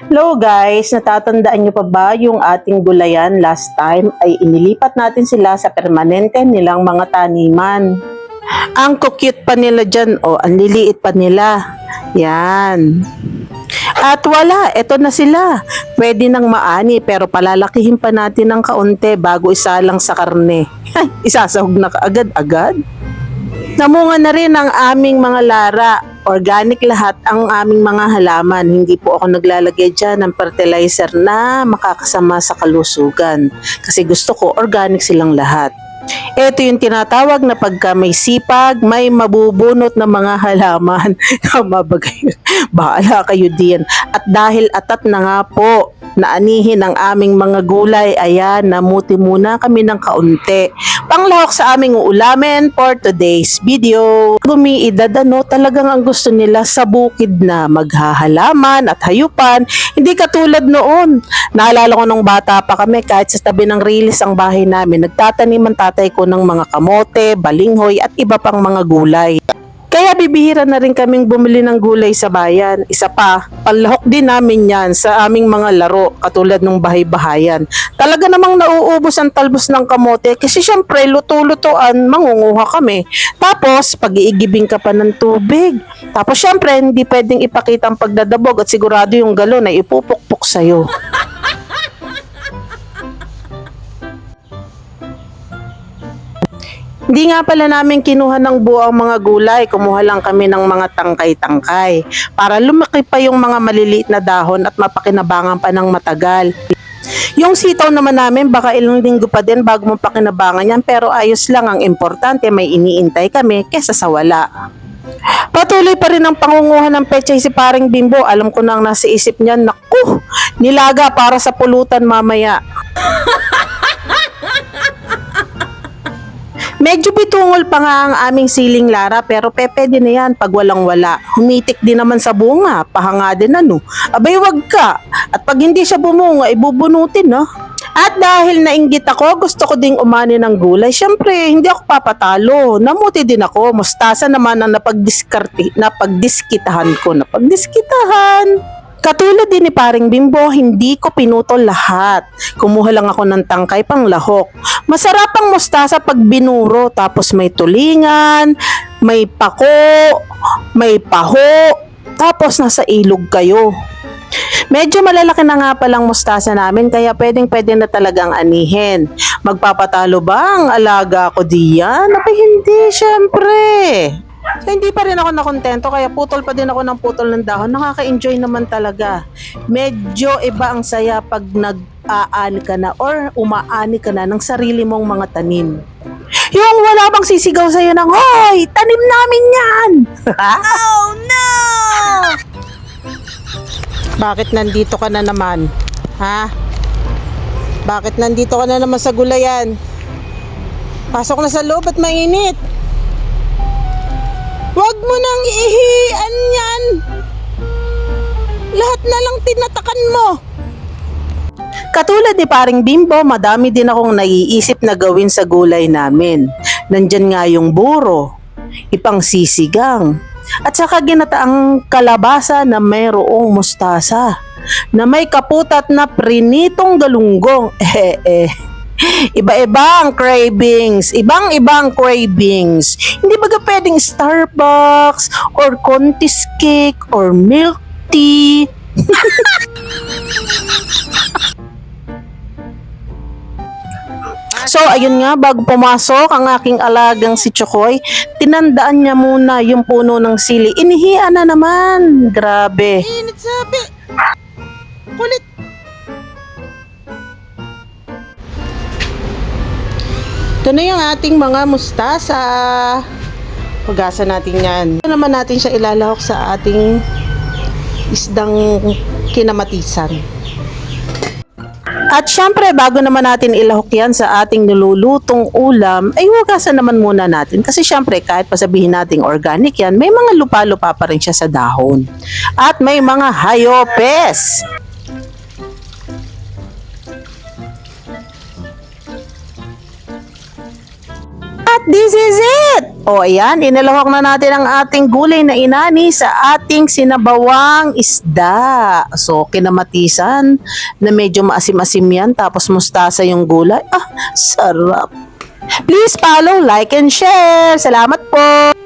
Hello guys, natatandaan nyo pa ba yung ating gulayan last time ay inilipat natin sila sa permanente nilang mga taniman. Ang cute pa nila dyan, ang liliit pa nila. Yan. At wala, eto na sila. Pwede nang maani pero palalakihin pa natin ng kaunti bago isalang sa karne. Isasahog na kaagad-agad. Namunga na rin ang aming mga lara. Organic lahat ang aming mga halaman. Hindi po ako naglalagay dyan ng fertilizer na makakasama sa kalusugan. Kasi gusto ko organic silang lahat. Ito yung tinatawag na pagka may sipag, may mabubunot na mga halaman. Mabagay. Bahala kayo din. At dahil atat na nga po, naanihin ang aming mga gulay, ayan, namuti muna kami ng kaunti. Panglahok sa aming uulamin for today's video. Gumiidad talagang ang gusto nila sa bukid na maghahalaman at hayupan. Hindi katulad noon. Naalala ko nung bata pa kami, kahit sa tabi ng rilis ang bahay namin, nagtatanim ang tatay ko ng mga kamote, balinghoy at iba pang mga gulay. Kaya bibihira na rin kaming bumili ng gulay sa bayan. Isa pa, panlahok din namin yan sa aming mga laro katulad ng bahay-bahayan. Talaga namang nauubos ang talbos ng kamote kasi syempre luto-lutoan, mangunguha kami. Tapos pag-iigibing ka pa ng tubig. Tapos syempre hindi pwedeng ipakita ang pagdadabog at sigurado yung galon ay ipupukpok sa'yo. Hindi nga pala namin kinuha ng buo ang mga gulay, kumuha lang kami ng mga tangkay-tangkay para lumaki pa yung mga maliliit na dahon at mapakinabangan pa ng matagal. Yung sitaw naman namin baka ilang linggo pa din bago mapakinabangan yan pero ayos lang, ang importante may iniintay kami kesa sa wala. Patuloy pa rin ang pangunguha ng pechay si Paring Bimbo. Alam ko nang nasa isip niya, naku, nilaga para sa pulutan mamaya. Medyo bitungol pa nga ang aming siling lara pero pepe din na yan pag walang wala. Humitik din naman sa bunga, pahanga din Abay wag ka. At pag hindi siya bumunga, ibubunutin At dahil nainggit ako, gusto ko ding umani ng gulay. Siyempre, hindi ako papatalo. Namuti din ako. Mustasa naman ang napagdiskitahan ko. Katulad din ni Paring Bimbo, hindi ko pinutol lahat. Kumuha lang ako ng tangkay pang lahok. Masarap ang mustasa pag binuro, tapos may tulingan, may pako, may paho, tapos nasa ilog kayo. Medyo malalaki na nga palang mustasa namin kaya pwedeng-pwede na talagang anihin. Magpapatalo ba ang alaga ko diyan? Abay hindi, syempre. So, hindi pa rin ako nakontento kaya putol pa din ako ng putol ng dahon. Nakaka-enjoy naman talaga. Medyo iba ang saya pag nag-aani ka na or umaani ka na ng sarili mong mga tanim. Yung wala bang sisigaw sa'yo ng, "Hoy, tanim namin yan!" Oh no! Bakit nandito ka na naman? Bakit nandito ka na naman sa gulayan? Pasok na sa loob at mainit. Huwag mo nang ihian yan. Lahat na lang tinatakan mo. Katulad ni Paring Bimbo, madami din akong naiisip na gawin sa gulay namin. Nandyan nga yung buro, ipang sisigang, at saka ginataang kalabasa na mayroong mustasa, na may kaputat na prinitong galunggong. Iba-iba ang cravings, ibang-ibang cravings. Hindi ba pwedeng Starbucks or Contis cake or milk tea? So ayun nga, bago pumasok ang aking alagang si Chokoy, tinandaan niya muna yung puno ng sili. Inihian na naman. Grabe. Init sabi. Kulit. Ito na yung ating mga mustasa. Hugasan natin yan. Ito naman natin siya ilalahok sa ating isdang kinamatisan. At syempre, bago naman natin ilahok yan sa ating nilulutong ulam, ay hugasan naman muna natin. Kasi syempre, kahit pasabihin nating organic yan, may mga lupa-lupa pa rin siya sa dahon. At may mga hayopes. At this is it! O ayan, inilahok na natin ang ating gulay na inani sa ating sinabawang isda. So, kinamatisan na medyo maasim-asim yan, tapos mustasa yung gulay. Ah, sarap! Please follow, like, and share. Salamat po!